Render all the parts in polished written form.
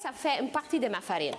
Ça fait une partie de ma farine.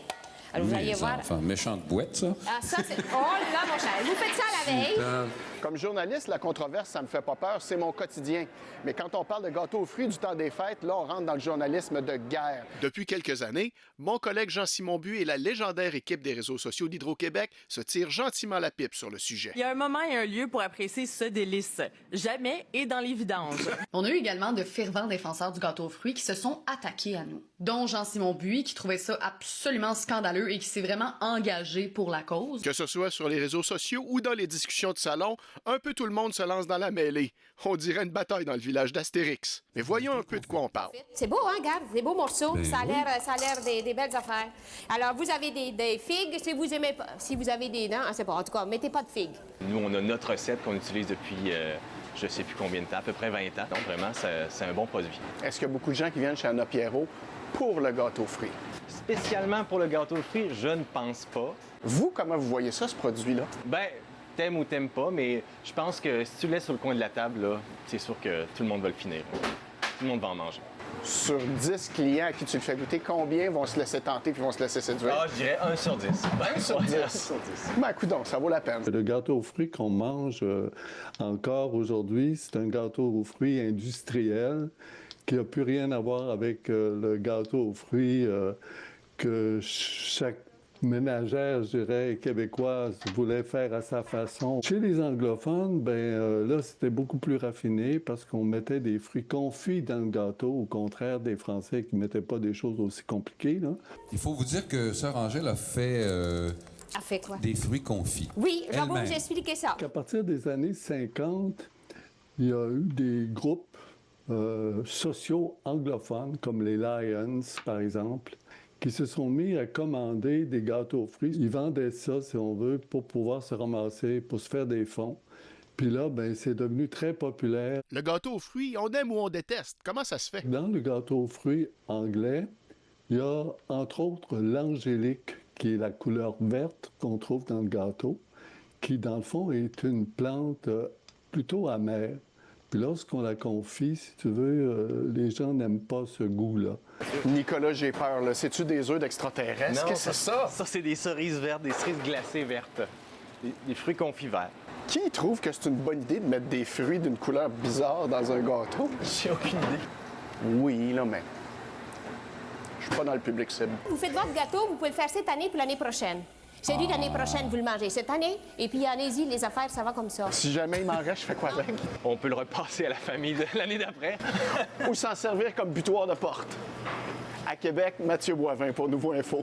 Alors, vous allez voir. Enfin, méchante boîte, ça. Ah, ça, c'est. Oh là, mon cher. Vous faites ça la veille? Comme journaliste, la controverse, ça me fait pas peur, c'est mon quotidien. Mais quand on parle de gâteaux aux fruits du temps des fêtes, là, on rentre dans le journalisme de guerre. Depuis quelques années, mon collègue Jean-Simon Bu et la légendaire équipe des réseaux sociaux d'Hydro-Québec se tirent gentiment la pipe sur le sujet. Il y a un moment et un lieu pour apprécier ce délice. Jamais et dans les vidanges. On a eu également de fervents défenseurs du gâteau aux fruits qui se sont attaqués à nous, dont Jean-Simon Buis, qui trouvait ça absolument scandaleux et qui s'est vraiment engagé pour la cause. Que ce soit sur les réseaux sociaux ou dans les discussions de salon, un peu tout le monde se lance dans la mêlée. On dirait une bataille dans le village d'Astérix. Mais voyons un peu de quoi on parle. C'est beau, hein, regarde, des beaux morceaux. Ben Ça a l'air des belles affaires. Alors, vous avez des figues, si vous aimez pas. Si vous avez des dents, c'est pas. En tout cas, mettez pas de figues. Nous, on a notre recette qu'on utilise depuis je sais plus combien de temps, à peu près 20 ans. Donc, vraiment, c'est un bon produit. Est-ce qu'il y a beaucoup de gens qui viennent chez Anna Pierrot pour le gâteau aux fruits? Spécialement pour le gâteau aux fruits, je ne pense pas. Vous, comment vous voyez ça, ce produit-là? Ben, t'aimes ou t'aimes pas, mais je pense que si tu le laisses sur le coin de la table, là, c'est sûr que tout le monde va le finir. Tout le monde va en manger. Sur 10 clients à qui tu le fais goûter, combien vont se laisser tenter puis vont se laisser séduire? Ah, je dirais 1 sur 10. 1 sur 10. 1 sur 10. Ben, coudonc, ça vaut la peine. Le gâteau aux fruits qu'on mange encore aujourd'hui, c'est un gâteau aux fruits industriel qui n'a plus rien à voir avec le gâteau aux fruits que chaque ménagère, je dirais, québécoise voulait faire à sa façon. Chez les anglophones, là, c'était beaucoup plus raffiné parce qu'on mettait des fruits confits dans le gâteau, au contraire des Français qui ne mettaient pas des choses aussi compliquées, là. Il faut vous dire que Sœur Angèle a fait A fait quoi? des fruits confits. Oui, je vais Elle-même. vous expliquer ça. À partir des années 50, il y a eu des groupes sociaux anglophones, comme les Lions, par exemple, qui se sont mis à commander des gâteaux aux fruits. Ils vendaient ça, si on veut, pour pouvoir se ramasser, pour se faire des fonds. Puis là, c'est devenu très populaire. Le gâteau aux fruits, on aime ou on déteste. Comment ça se fait? Dans le gâteau aux fruits anglais, il y a, entre autres, l'angélique, qui est la couleur verte qu'on trouve dans le gâteau, qui, dans le fond, est une plante plutôt amère. Puis lorsqu'on la confie, si tu veux, les gens n'aiment pas ce goût-là. Nicolas, j'ai peur, là. C'est-tu des œufs d'extraterrestres? Non, Qu'est-ce que c'est ça? Ça, c'est des cerises vertes, des cerises glacées vertes. Des fruits confits verts. Qui trouve que c'est une bonne idée de mettre des fruits d'une couleur bizarre dans un gâteau? J'ai aucune idée. Oui, là, mais je suis pas dans le public cible. Vous faites votre gâteau, vous pouvez le faire cette année puis l'année prochaine. C'est dit l'année prochaine, vous le mangez cette année, et puis allez-y, les affaires, ça va comme ça. Si jamais il m'en reste, je fais quoi avec? On peut le repasser à la famille de l'année d'après. Ou s'en servir comme butoir de porte. À Québec, Mathieu Boivin pour Nouveau Info.